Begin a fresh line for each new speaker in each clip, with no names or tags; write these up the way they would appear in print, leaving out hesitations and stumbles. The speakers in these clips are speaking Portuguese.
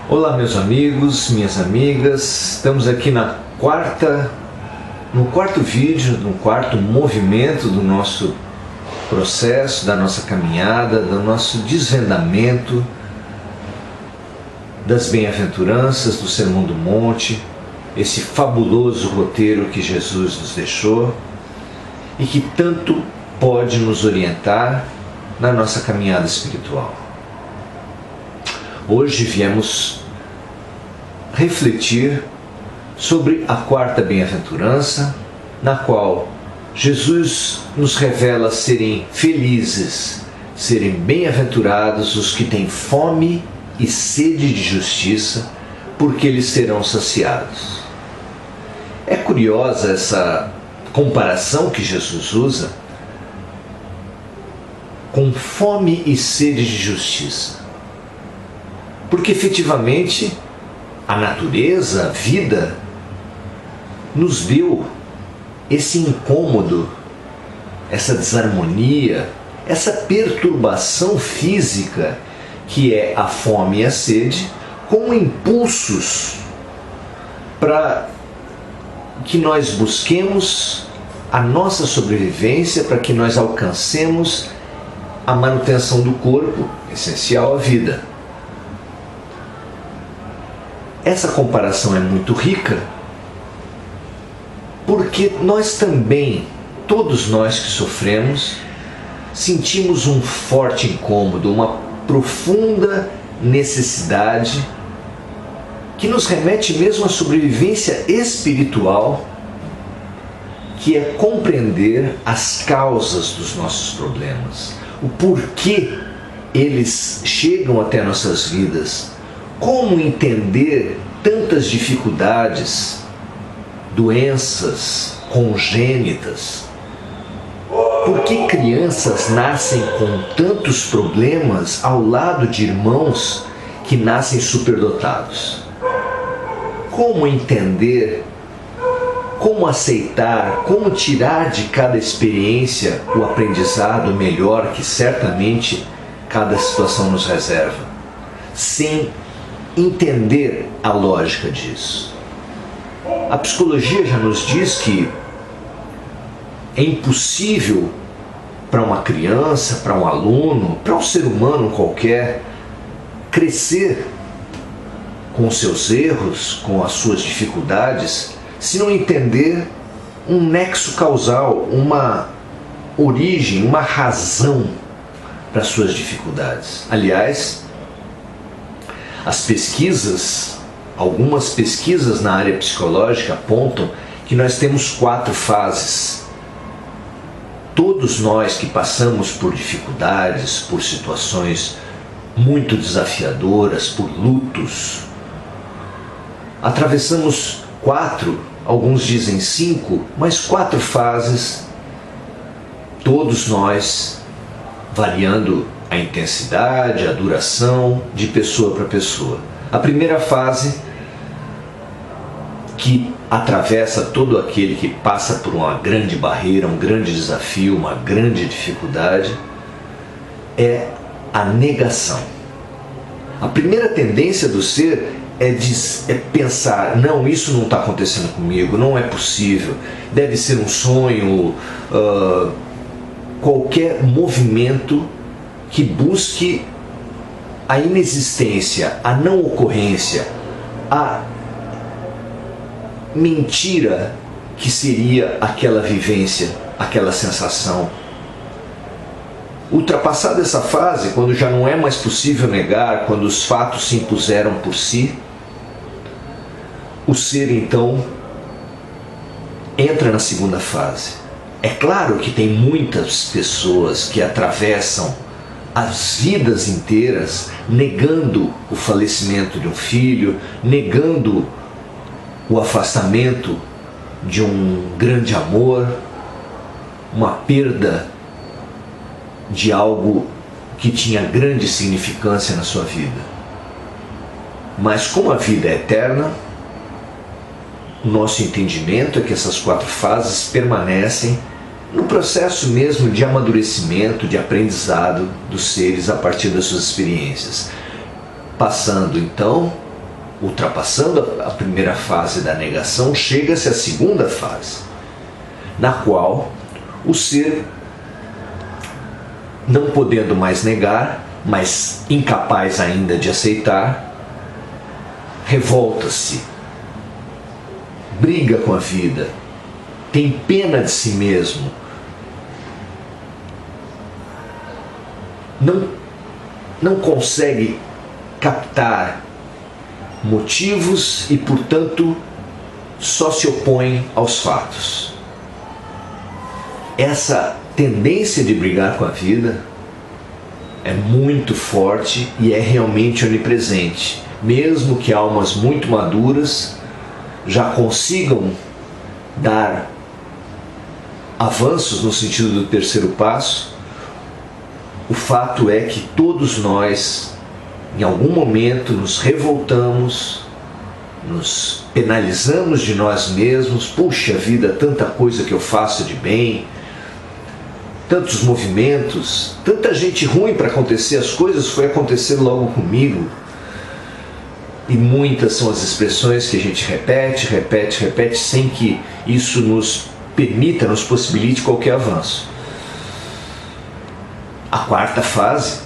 Olá, meus amigos, minhas amigas, estamos aqui no quarto vídeo, no quarto movimento do nosso processo, da nossa caminhada, do nosso desvendamento das bem-aventuranças do Sermão do Monte, esse fabuloso roteiro que Jesus nos deixou e que tanto pode nos orientar na nossa caminhada espiritual. Hoje viemos refletir sobre a quarta bem-aventurança, na qual Jesus nos revela serem felizes, serem bem-aventurados os que têm fome e sede de justiça, porque eles serão saciados. É curiosa essa comparação que Jesus usa com fome e sede de justiça. Porque efetivamente a natureza, a vida, nos deu esse incômodo, essa desarmonia, essa perturbação física que é a fome e a sede, com impulsos para que nós busquemos a nossa sobrevivência, para que nós alcancemos a manutenção do corpo, essencial à vida. Essa comparação é muito rica, porque nós também, todos nós que sofremos, sentimos um forte incômodo, uma profunda necessidade que nos remete mesmo à sobrevivência espiritual, que é compreender as causas dos nossos problemas, o porquê eles chegam até nossas vidas. Como entender tantas dificuldades, doenças congênitas? Por que crianças nascem com tantos problemas ao lado de irmãos que nascem superdotados? Como entender, como aceitar, como tirar de cada experiência o aprendizado melhor que certamente cada situação nos reserva, sem entender a lógica disso? A psicologia já nos diz que é impossível para uma criança, para um aluno, para um ser humano qualquer, crescer com os seus erros, com as suas dificuldades, se não entender um nexo causal, uma origem, uma razão para as suas dificuldades. Aliás, as pesquisas, algumas pesquisas na área psicológica apontam que nós temos 4 fases. Todos nós que passamos por dificuldades, por situações muito desafiadoras, por lutos, atravessamos 4, alguns dizem 5, mas 4 fases, todos nós, variando a intensidade, a duração, de pessoa para pessoa. A primeira fase, que atravessa todo aquele que passa por uma grande barreira, um grande desafio, uma grande dificuldade, é a negação. A primeira tendência do ser é pensar: não, isso não está acontecendo comigo, não é possível, deve ser um sonho, qualquer movimento que busque a inexistência, a não ocorrência, a mentira que seria aquela vivência, aquela sensação. Ultrapassada essa fase, quando já não é mais possível negar, quando os fatos se impuseram por si, o ser então entra na segunda fase. É claro que tem muitas pessoas que atravessam as vidas inteiras negando o falecimento de um filho, negando o afastamento de um grande amor, uma perda de algo que tinha grande significância na sua vida. Mas como a vida é eterna, o nosso entendimento é que essas 4 fases permanecem no processo mesmo de amadurecimento, de aprendizado dos seres a partir das suas experiências, passando então ultrapassando a primeira fase da negação, chega-se à segunda fase, na qual o ser, não podendo mais negar, mas incapaz ainda de aceitar, revolta-se, briga com a vida, tem pena de si mesmo, não consegue captar motivos e, portanto, só se opõe aos fatos. Essa tendência de brigar com a vida é muito forte e é realmente onipresente. Mesmo que almas muito maduras já consigam dar avanços no sentido do terceiro passo, o fato é que todos nós, em algum momento, nos revoltamos, nos penalizamos de nós mesmos. Puxa vida, tanta coisa que eu faço de bem, tantos movimentos, tanta gente ruim para acontecer, as coisas foi acontecer logo comigo. E muitas são as expressões que a gente repete, sem que isso nos permita, nos possibilite qualquer avanço. A quarta fase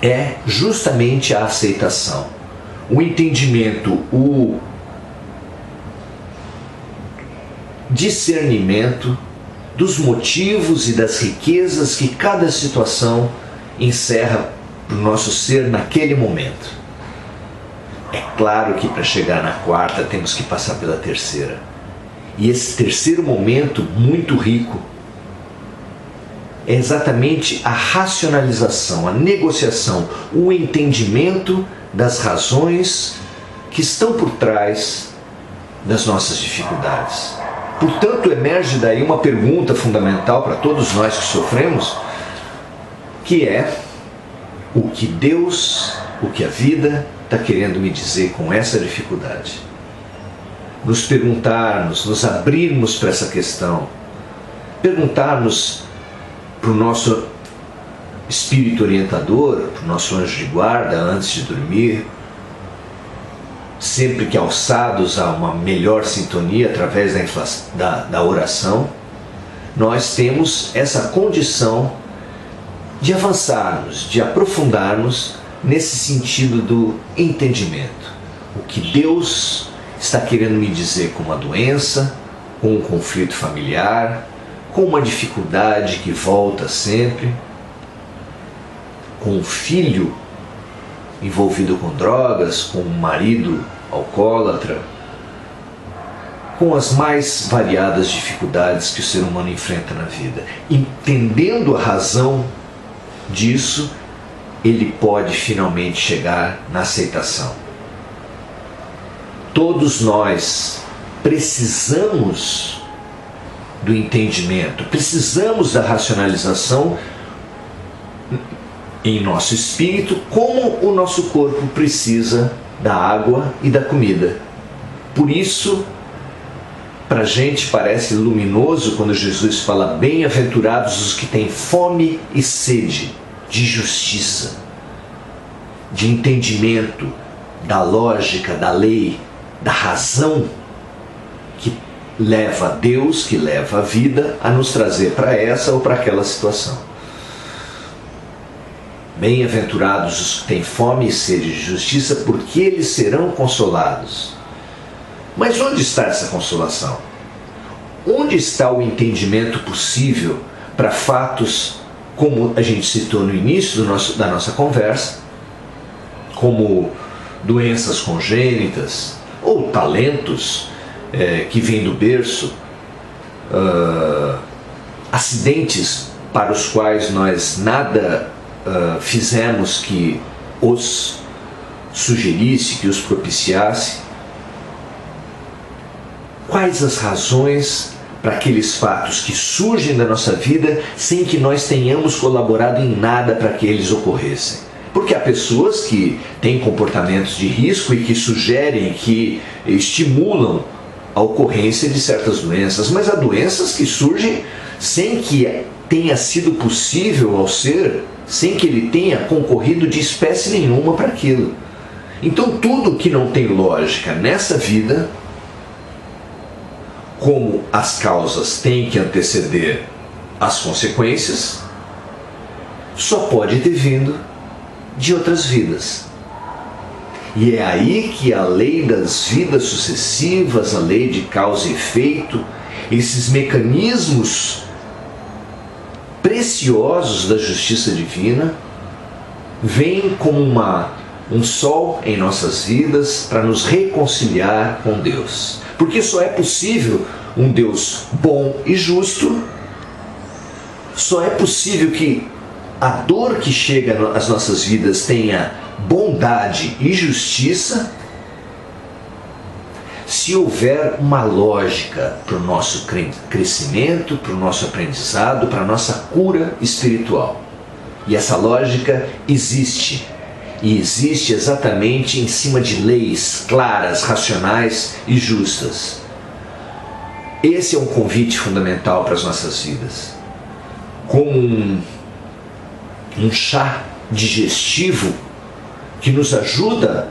é justamente a aceitação, o entendimento, o discernimento dos motivos e das riquezas que cada situação encerra para o nosso ser naquele momento. É claro que para chegar na quarta temos que passar pela terceira. E esse terceiro momento, muito rico, é exatamente a racionalização, a negociação, o entendimento das razões que estão por trás das nossas dificuldades. Portanto, emerge daí uma pergunta fundamental para todos nós que sofremos, que é: o que Deus, o que a vida está querendo me dizer com essa dificuldade? Nos perguntarmos, nos abrirmos para essa questão, perguntarmos para o nosso espírito orientador, para o nosso anjo de guarda antes de dormir, sempre que alçados a uma melhor sintonia através da oração, nós temos essa condição de avançarmos, de aprofundarmos nesse sentido do entendimento. O que Deus está querendo me dizer com uma doença, com um conflito familiar, com uma dificuldade que volta sempre, com um filho envolvido com drogas, com um marido alcoólatra, com as mais variadas dificuldades que o ser humano enfrenta na vida. Entendendo a razão disso, ele pode finalmente chegar na aceitação. Todos nós precisamos do entendimento, precisamos da racionalização em nosso espírito, como o nosso corpo precisa da água e da comida. Por isso, para a gente parece luminoso quando Jesus fala: bem-aventurados os que têm fome e sede de justiça, de entendimento da lógica, da lei, da razão que leva a Deus, que leva a vida a nos trazer para essa ou para aquela situação. Bem-aventurados os que têm fome e sede de justiça, porque eles serão consolados. Mas onde está essa consolação? Onde está o entendimento possível para fatos como a gente citou no início da nossa conversa, como doenças congênitas ou talentos que vêm do berço, acidentes para os quais nós nada fizemos que os sugerisse, que os propiciasse? Quais as razões para aqueles fatos que surgem da nossa vida sem que nós tenhamos colaborado em nada para que eles ocorressem? Porque há pessoas que têm comportamentos de risco e que sugerem, que estimulam a ocorrência de certas doenças, mas há doenças que surgem sem que tenha sido possível ao ser, sem que ele tenha concorrido de espécie nenhuma para aquilo. Então tudo que não tem lógica nessa vida, como as causas têm que anteceder as consequências, só pode ter vindo de outras vidas. E é aí que a lei das vidas sucessivas, a lei de causa e efeito, esses mecanismos preciosos da justiça divina, vêm como um sol em nossas vidas para nos reconciliar com Deus. Porque só é possível um Deus bom e justo, só é possível que a dor que chega às nossas vidas tenha bondade e justiça, se houver uma lógica para o nosso crescimento, para o nosso aprendizado, para a nossa cura espiritual. E essa lógica existe. E existe exatamente em cima de leis claras, racionais e justas. Esse é um convite fundamental para as nossas vidas. Como um chá digestivo que nos ajuda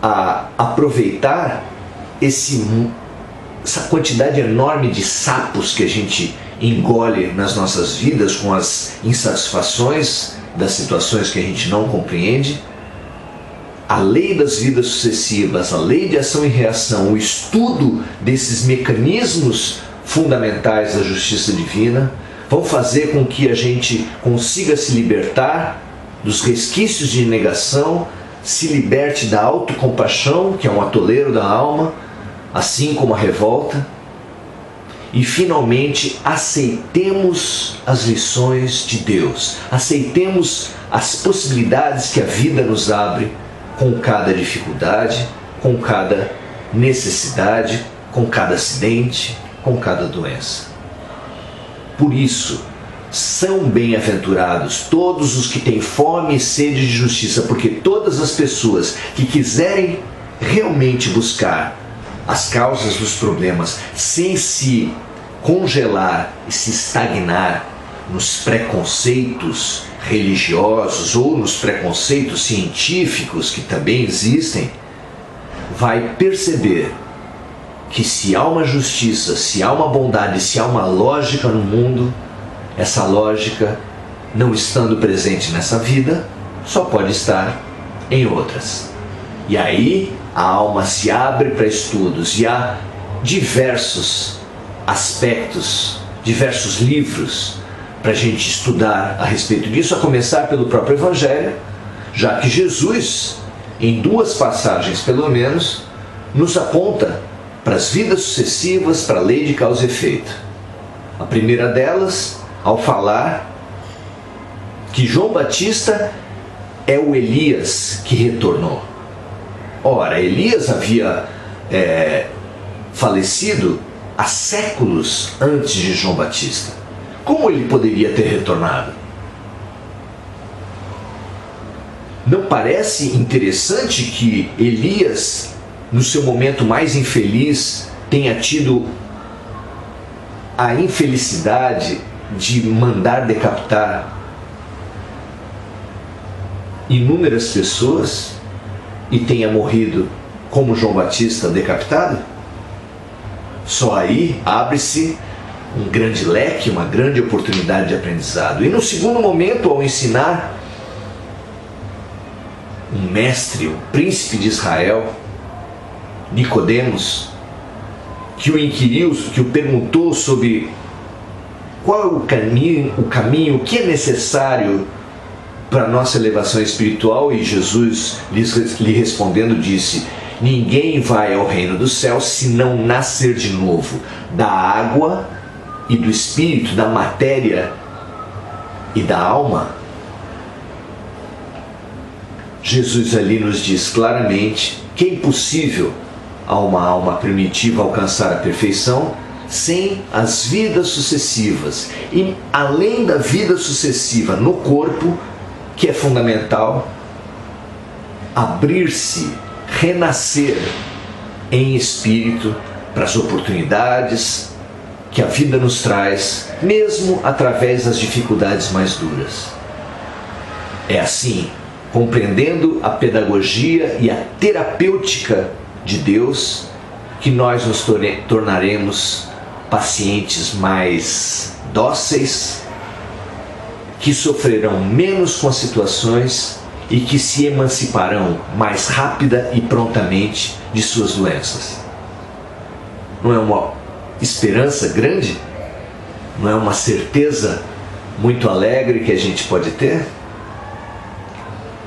a aproveitar essa quantidade enorme de sapos que a gente engole nas nossas vidas com as insatisfações das situações que a gente não compreende. A lei das vidas sucessivas, a lei de ação e reação, o estudo desses mecanismos fundamentais da justiça divina vão fazer com que a gente consiga se libertar dos resquícios de negação, se liberte da autocompaixão, que é um atoleiro da alma, assim como a revolta, e finalmente aceitemos as lições de Deus, aceitemos as possibilidades que a vida nos abre com cada dificuldade, com cada necessidade, com cada acidente, com cada doença. Por isso, são bem-aventurados todos os que têm fome e sede de justiça, porque todas as pessoas que quiserem realmente buscar as causas dos problemas sem se congelar e se estagnar nos preconceitos religiosos ou nos preconceitos científicos que também existem, vai perceber que se há uma justiça, se há uma bondade, se há uma lógica no mundo, essa lógica, não estando presente nessa vida, só pode estar em outras. E aí a alma se abre para estudos e há diversos aspectos, diversos livros para a gente estudar a respeito disso, a começar pelo próprio Evangelho, já que Jesus, em 2 passagens pelo menos, nos aponta para as vidas sucessivas, para a lei de causa e efeito. A primeira delas, ao falar que João Batista é o Elias que retornou. Ora, Elias havia falecido há séculos antes de João Batista. Como ele poderia ter retornado? Não parece interessante que Elias, no seu momento mais infeliz, tenha tido a infelicidade de mandar decapitar inúmeras pessoas e tenha morrido como João Batista decapitado? Só aí abre-se um grande leque, uma grande oportunidade de aprendizado. E no segundo momento, ao ensinar um mestre, um príncipe de Israel, Nicodemos, que o inquiriu, que o perguntou sobre qual é o caminho, o que é necessário para a nossa elevação espiritual, e Jesus lhe respondendo disse: ninguém vai ao reino dos céus se não nascer de novo da água e do espírito, da matéria e da alma. Jesus ali nos diz claramente que é impossível a uma alma primitiva alcançar a perfeição sem as vidas sucessivas. E além da vida sucessiva no corpo, que é fundamental, abrir-se, renascer em espírito para as oportunidades que a vida nos traz, mesmo através das dificuldades mais duras. É assim compreendendo a pedagogia e a terapêutica de Deus, que nós nos tornaremos pacientes mais dóceis, que sofrerão menos com as situações e que se emanciparão mais rápida e prontamente de suas doenças. Não é uma esperança grande? Não é uma certeza muito alegre que a gente pode ter?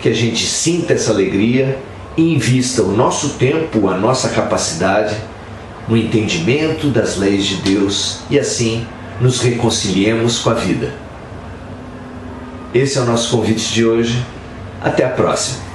Que a gente sinta essa alegria e invista o nosso tempo, a nossa capacidade no entendimento das leis de Deus e assim nos reconciliemos com a vida. Esse é o nosso convite de hoje. Até a próxima!